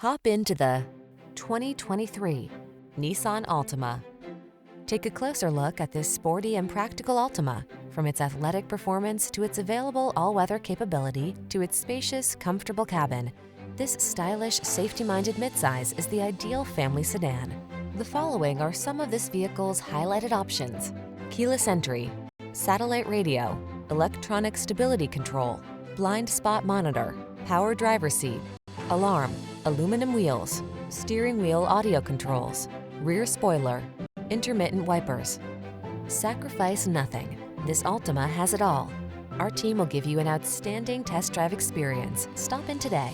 Hop into the 2023 Nissan Altima. Take a closer look at this sporty and practical Altima. From its athletic performance to its available all-weather capability to its spacious, comfortable cabin, this stylish, safety-minded midsize is the ideal family sedan. The following are some of this vehicle's highlighted options: keyless entry, satellite radio, electronic stability control, blind spot monitor, power driver seat, alarm, aluminum wheels, steering wheel audio controls, rear spoiler, intermittent wipers. Sacrifice nothing. This Altima has it all. Our team will give you an outstanding test drive experience. Stop in today.